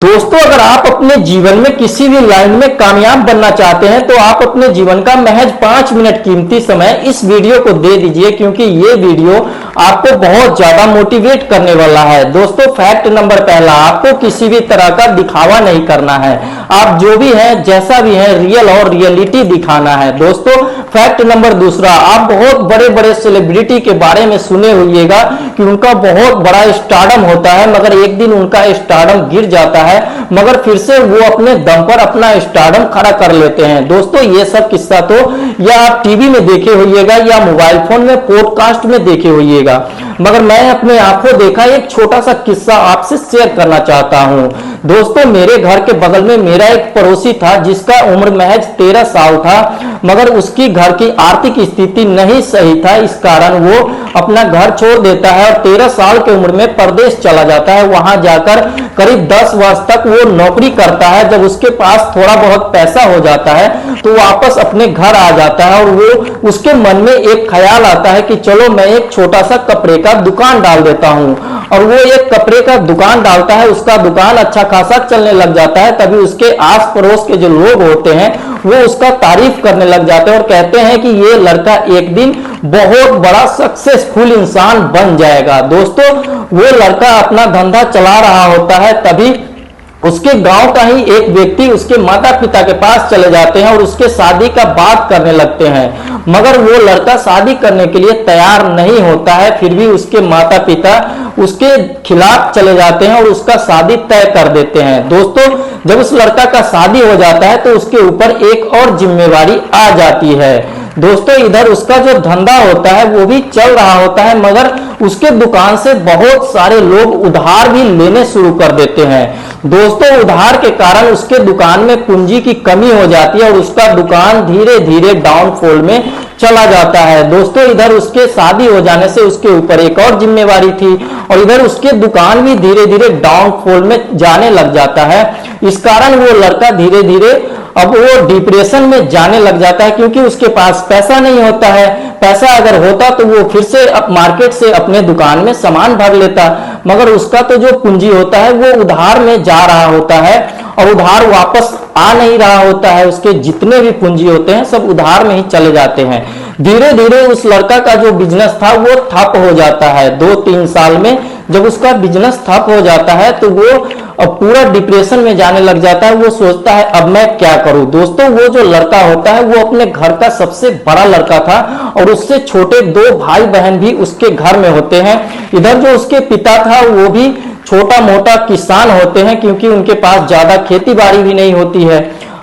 दोस्तों, अगर आप अपने जीवन में किसी भी लाइन में कामयाब बनना चाहते हैं तो आप अपने जीवन का महज 5 मिनट कीमती समय इस वीडियो को दे दीजिए, क्योंकि ये वीडियो आपको बहुत ज्यादा मोटिवेट करने वाला है। दोस्तों, फैक्ट नंबर पहला, आपको किसी भी तरह का दिखावा नहीं करना है। आप जो भी हैं, जैसा भी हैं, रियल और रियलिटी दिखाना है। दोस्तों, फैक्ट नंबर दूसरा, आप बहुत बड़े बड़े सेलिब्रिटी के बारे में सुने होइएगा कि उनका बहुत बड़ा स्टारडम होता है, मगर एक दिन उनका स्टारडम गिर जाता है, मगर फिर से वो अपने दम पर अपना स्टारडम खड़ा कर लेते हैं। दोस्तों, ये सब किस्सा तो या आप टीवी में देखे होइएगा या मोबाइल फोन में पॉडकास्ट में देखे होइएगा, मगर मैं अपने आंखों देखा एक छोटा सा किस्सा आपसे शेयर करना चाहता हूं। दोस्तों, मेरे घर के बगल में मेरा एक पड़ोसी था जिसका उम्र महज 13 साल था, मगर उसकी घर की आर्थिक स्थिति नहीं सही था। इस कारण वो अपना घर छोड़ देता है और 13 साल की उम्र में परदेश चला जाता है। वहां जाकर करीब 10 वर्ष तक वो नौकरी करता है। जब उसके पास थोड़ा बहुत पैसा हो जाता है तो वापस अपने घर आ जाता है और वो उसके मन में एक ख्याल आता है कि चलो मैं एक छोटा सा कपड़े का दुकान डाल देता हूं। और वो एक कपड़े का दुकान डालता है, उसका दुकान अच्छा खासा चलने लग जाता है। तभी उसके आस पड़ोस के जो लोग होते हैं वो उसका तारीफ करने लग जाते हैं और कहते हैं कि ये लड़का एक दिन बहुत बड़ा सक्सेसफुल इंसान बन जाएगा। दोस्तों, वो लड़का अपना धंधा चला रहा होता है, तभी उसके गांव का ही एक व्यक्ति उसके माता पिता के पास चले जाते हैं और उसके शादी का बात करने लगते हैं, मगर वो लड़का शादी करने के लिए तैयार नहीं होता है। फिर भी उसके माता पिता उसके खिलाफ चले जाते हैं और उसका शादी तय कर देते हैं। दोस्तों, जब उस लड़का का शादी हो जाता है तो उसके ऊपर एक और जिम्मेवारी आ जाती है। दोस्तों, इधर उसका जो धंधा होता है वो भी चल रहा होता है, मगर उसके दुकान से बहुत सारे लोग उधार भी लेने शुरू कर देते हैं। दोस्तों, उधार के कारण उसके दुकान में पूंजी की कमी हो जाती है और उसका दुकान धीरे धीरे डाउनफॉल में चला जाता है। दोस्तों, इधर उसके शादी हो जाने से उसके ऊपर एक और जिम्मेवारी थी और इधर उसके दुकान भी धीरे धीरे डाउनफॉल में जाने लग जाता है। इस कारण वो लड़का धीरे धीरे अब वो डिप्रेशन में जाने लग जाता है, क्योंकि उसके पास पैसा नहीं होता है। पैसा अगर होता तो वो फिर से मार्केट से अपने दुकान में सामान भर लेता, मगर उसका तो जो पूंजी होता है वो उधार में जा रहा होता है और उधार वापस आ नहीं रहा होता है। उसके जितने भी पूंजी होते हैं सब उधार में ही चले जाते हैं। धीरे धीरे उस लड़का का जो बिजनेस था वो ठप हो जाता है। 2-3 साल में जब उसका बिजनेस ठप हो जाता है तो वो अब पूरा डिप्रेशन में जाने लग जाता है। वो सोचता है अब मैं क्या करूं। दोस्तों, वो जो लड़का होता है वो अपने घर का सबसे बड़ा लड़का था और उससे छोटे 2 भाई बहन भी उसके घर में होते हैं। इधर जो उसके पिता था वो भी छोटा मोटा किसान होते हैं, क्योंकि उनके पास ज्यादा खेती बाड़ी भी नहीं होती है।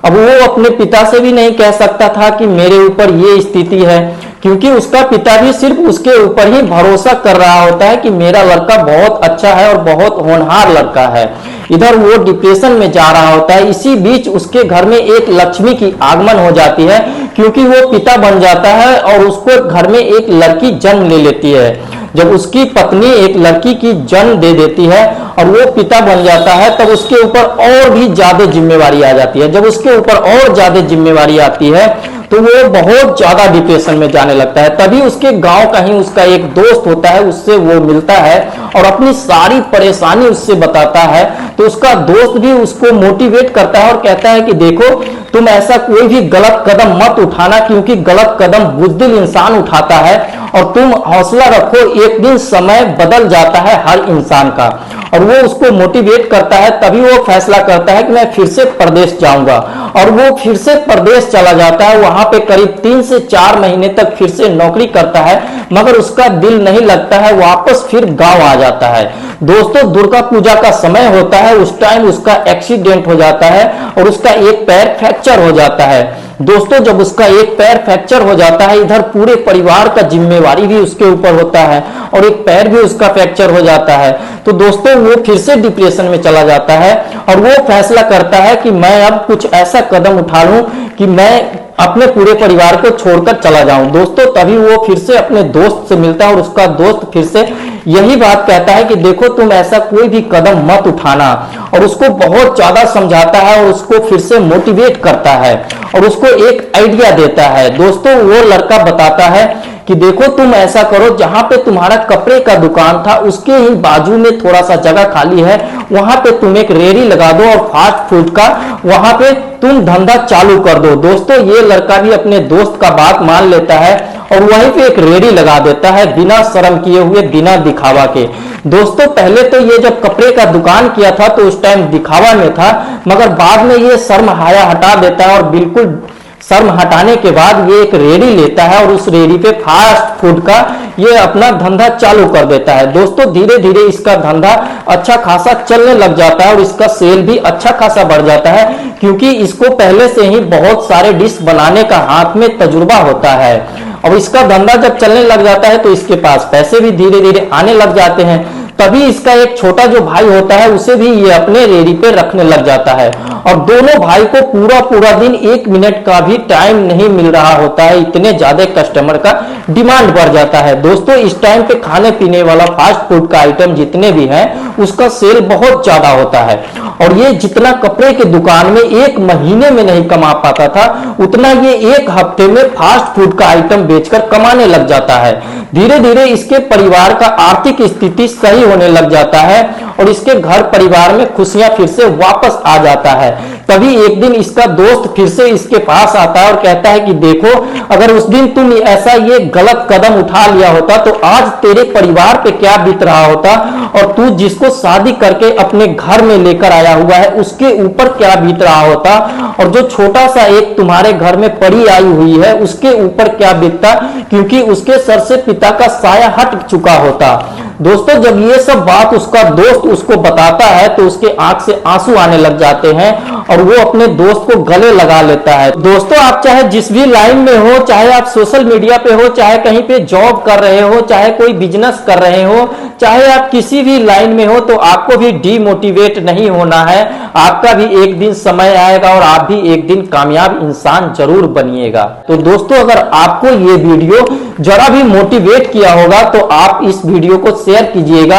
अब वो अपने पिता से भी नहीं कह सकता था कि मेरे ऊपर ये स्थिति है, क्योंकि उसका पिता भी सिर्फ उसके ऊपर ही भरोसा कर रहा होता है कि मेरा लड़का बहुत अच्छा है और बहुत होनहार लड़का है। इधर वो डिप्रेशन में जा रहा होता है। इसी बीच उसके घर में एक लक्ष्मी की आगमन हो जाती है, क्योंकि वो पिता बन जाता है और उसको घर में एक लड़की जन्म ले लेती है। जब उसकी पत्नी एक लड़की की जन्म दे देती है और वो पिता बन जाता है, तब उसके ऊपर और भी ज्यादा जिम्मेवारी आ जाती है। जब उसके ऊपर और ज्यादा जिम्मेवारी आती है तो वो बहुत ज्यादा डिप्रेशन में जाने लगता है। तभी उसके गांव का ही उसका एक दोस्त होता है, उससे वो मिलता है और अपनी सारी परेशानी उससे बताता है। तो उसका दोस्त भी उसको मोटिवेट करता है और कहता है कि देखो, तुम ऐसा कोई भी गलत कदम मत उठाना, क्योंकि गलत कदम बुज़दिल इंसान उठाता है। और तुम हौसला रखो, एक दिन समय बदल जाता है हर इंसान का। और वो उसको मोटिवेट करता है। तभी वो फैसला करता है कि मैं फिर से प्रदेश जाऊंगा और वो फिर से प्रदेश चला जाता है। वहां पे करीब 3 से 4 महीने तक फिर से नौकरी करता है, मगर उसका दिल नहीं लगता है। वापस फिर गांव आ जाता है। दोस्तों, दुर्गा पूजा का समय होता है। उस टाइम उसका एक्सीडेंट हो जाता है और उसका एक पैर फ्रैक्चर हो जाता है। दोस्तों, जब उसका एक पैर फ्रैक्चर हो जाता है, इधर पूरे परिवार का जिम्मेवारी भी उसके ऊपर होता है और एक पैर भी उसका फ्रैक्चर हो जाता है। तो दोस्तों, वो फिर से डिप्रेशन में चला जाता है और वो फैसला करता है कि मैं अब कुछ ऐसा कदम उठा लूं कि मैं अपने पूरे परिवार को छोड़कर चला जाऊं। दोस्तों, तभी वो फिर से अपने दोस्त से मिलता है और उसका दोस्त फिर से यही बात कहता है कि देखो, तुम ऐसा कोई भी कदम मत उठाना, और उसको बहुत ज्यादा समझाता है और उसको फिर से मोटिवेट करता है और उसको एक आइडिया देता है। दोस्तों, वो लड़का बताता है कि देखो तुम ऐसा करो, जहां पे तुम्हारा कपड़े का दुकान था उसके ही बाजू में थोड़ा सा जगह खाली है, वहां पे तुम एक रेहड़ी लगा दो और फास्ट फूड का वहां पे तुम धंधा चालू कर दो। दोस्तों ये लड़का भी अपने दोस्त का बात मान लेता है और वहीं पे एक रेहड़ी लगा देता है, बिना शर्म किए हुए, बिना दिखावा के। दोस्तों पहले तो ये जब कपड़े का दुकान किया था तो उस टाइम दिखावा में था, मगर बाद में ये शर्म हाया हटा देता है और बिल्कुल शर्म हटाने के बाद ये एक रेहड़ी लेता है और उस रेहड़ी पे फास्ट फूड का ये अपना धंधा चालू कर देता है। दोस्तों धीरे धीरे इसका धंधा अच्छा खासा चलने लग जाता है और इसका सेल भी अच्छा खासा बढ़ जाता है, क्योंकि इसको पहले से ही बहुत सारे डिश बनाने का हाथ में तजुर्बा होता है। और इसका धंधा जब चलने लग जाता है तो इसके पास पैसे भी धीरे धीरे आने लग जाते हैं। तभी इसका एक छोटा जो भाई होता है उसे भी ये अपने रेहड़ी पे रखने लग जाता है और दोनों भाई को पूरा पूरा दिन 1 मिनट का भी टाइम नहीं मिल रहा होता है, इतने ज्यादा कस्टमर का डिमांड बढ़ जाता है। दोस्तों इस टाइम पे खाने पीने वाला फास्ट फूड का आइटम जितने भी हैं उसका सेल बहुत ज्यादा होता है और ये जितना कपड़े के दुकान में 1 महीने में नहीं कमा पाता था उतना ये 1 हफ्ते में फास्ट फूड का आइटम बेचकर कमाने लग जाता है। धीरे धीरे इसके परिवार का आर्थिक स्थिति सही होने लग जाता है और इसके घर परिवार में खुशियां फिर से वापस आ जाता है। तभी एक दिन इसका दोस्त फिर से इसके पास आता है और कहता है कि देखो, अगर उस दिन तुम ऐसा ये गलत कदम उठा लिया होता तो आज तेरे परिवार पे क्या बीत रहा होता और तू जिसको शादी करके अपने घर में लेकर आया हुआ है उसके ऊपर क्या बीत रहा होता और जो छोटा सा एक तुम्हारे घर में पड़ी आई हुई है उसके ऊपर क्या बीतता, क्योंकि उसके सर से पिता का साया हट चुका होता। दोस्तों जब ये सब बात उसका दोस्त उसको बताता है तो उसके आंख से आंसू आने लग जाते हैं और वो अपने दोस्त को गले लगा लेता है। दोस्तों आप चाहे जिस भी लाइन में हो, चाहे आप सोशल मीडिया पे हो, चाहे कहीं पे जॉब कर रहे हो, चाहे कोई बिजनेस कर रहे हो, चाहे आप किसी भी लाइन में हो, तो आपको भी डीमोटिवेट नहीं होना है। आपका भी एक दिन समय आएगा और आप भी एक दिन कामयाब इंसान जरूर बनिएगा। तो दोस्तों अगर आपको ये वीडियो जरा भी मोटिवेट किया होगा तो आप इस वीडियो को शेयर कीजिएगा।